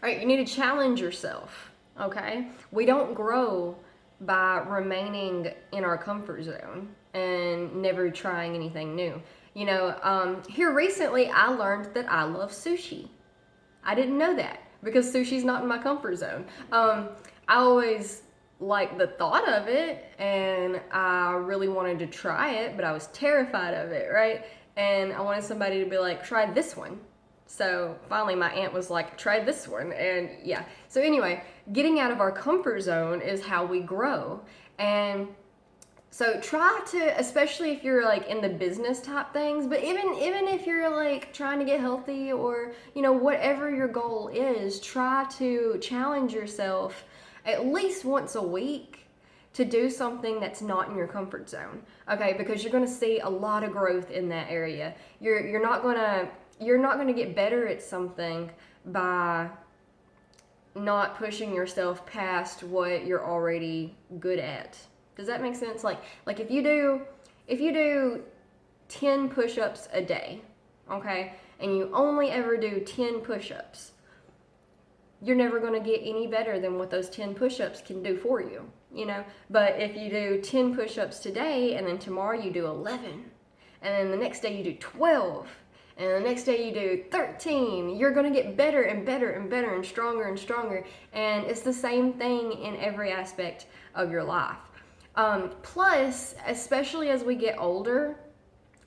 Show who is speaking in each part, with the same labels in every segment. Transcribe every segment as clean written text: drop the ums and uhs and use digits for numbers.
Speaker 1: Right? You need to challenge yourself. Okay? We don't grow by remaining in our comfort zone and never trying anything new. Here recently, I learned that I love sushi. I didn't know that because sushi's not in my comfort zone. I always liked the thought of it and I really wanted to try it, but I was terrified of it, right? And I wanted somebody to be like, try this one. So finally, my aunt was like, try this one. And yeah. So, anyway, getting out of our comfort zone is how we grow. And so try to, especially if you're like in the business type things, but even if you're like trying to get healthy or whatever your goal is, try to challenge yourself at least once a week to do something that's not in your comfort zone. Okay, because you're going to see a lot of growth in that area. You're not going to get better at something by not pushing yourself past what you're already good at. Does that make sense? Like if you do 10 push-ups a day, okay? And you only ever do 10 push-ups, you're never going to get any better than what those 10 push-ups can do for you. But if you do 10 push-ups today and then tomorrow you do 11 and then the next day you do 12 and the next day you do 13, you're going to get better and better and better and stronger. And it's the same thing in every aspect of your life. Plus, especially as we get older,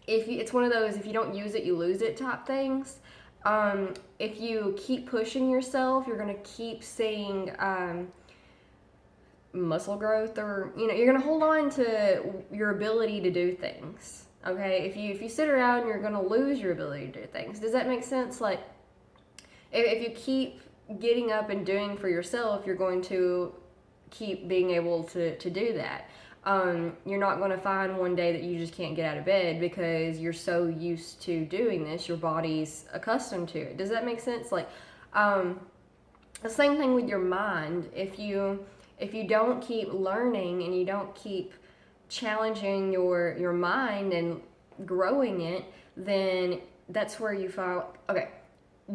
Speaker 1: it's one of those if you don't use it, you lose it type things. If you keep pushing yourself, you're going to keep seeing muscle growth, or you're going to hold on to your ability to do things. Okay, if you sit around, you're going to lose your ability to do things. Does that make sense? Like, if you keep getting up and doing for yourself, you're going to keep being able to do that. You're not going to find one day that you just can't get out of bed because you're so used to doing this, your body's accustomed to it. Does that make sense? Like, the same thing with your mind. If you don't keep learning and you don't keep challenging your mind and growing it, then that's where you find, okay,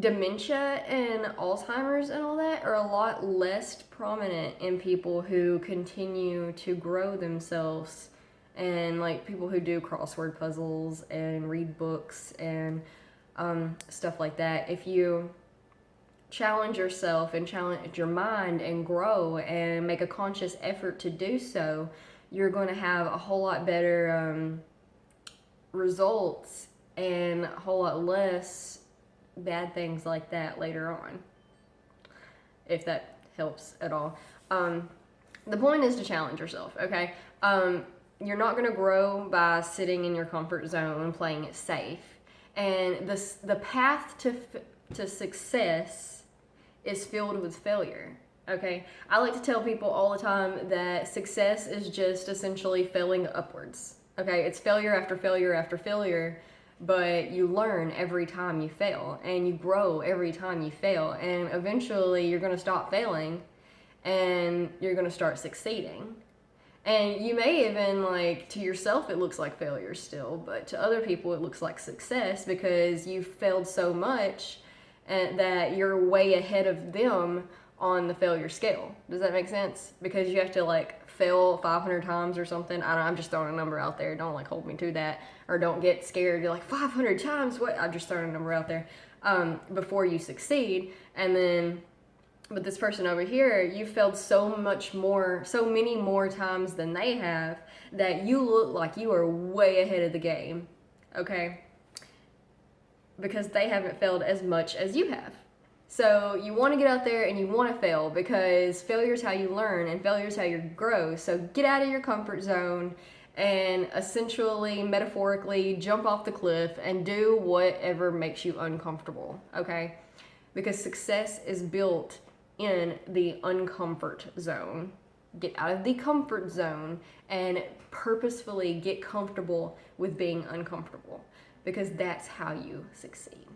Speaker 1: dementia and Alzheimer's and all that are a lot less prominent in people who continue to grow themselves, and like people who do crossword puzzles and read books and stuff like that. If you challenge yourself and challenge your mind and grow and make a conscious effort to do so, you're going to have a whole lot better results and a whole lot less bad things like that later on, if that helps at all. The point is to challenge yourself, okay? You're not going to grow by sitting in your comfort zone and playing it safe. And the path to success is filled with failure. Okay, I like to tell people all the time that success is just essentially failing upwards. Okay, it's failure after failure after failure, but you learn every time you fail and you grow every time you fail, and eventually you're going to stop failing and you're going to start succeeding. And you may even, like, to yourself it looks like failure still, but to other people it looks like success because you've failed so much and that you're way ahead of them on the failure scale. Does that make sense? Because you have to like fail 500 times or something. I don't know, I'm just throwing a number out there. Don't like hold me to that, or don't get scared. You're like 500 times. What? I'm just throwing a number out there before you succeed. And then, but this person over here, you failed so many more times than they have that you look like you are way ahead of the game. Okay, because they haven't failed as much as you have. So you want to get out there and you want to fail because failure is how you learn and failure is how you grow. So get out of your comfort zone and essentially, metaphorically, jump off the cliff and do whatever makes you uncomfortable, okay? Because success is built in the uncomfort zone. Get out of the comfort zone and purposefully get comfortable with being uncomfortable, because that's how you succeed.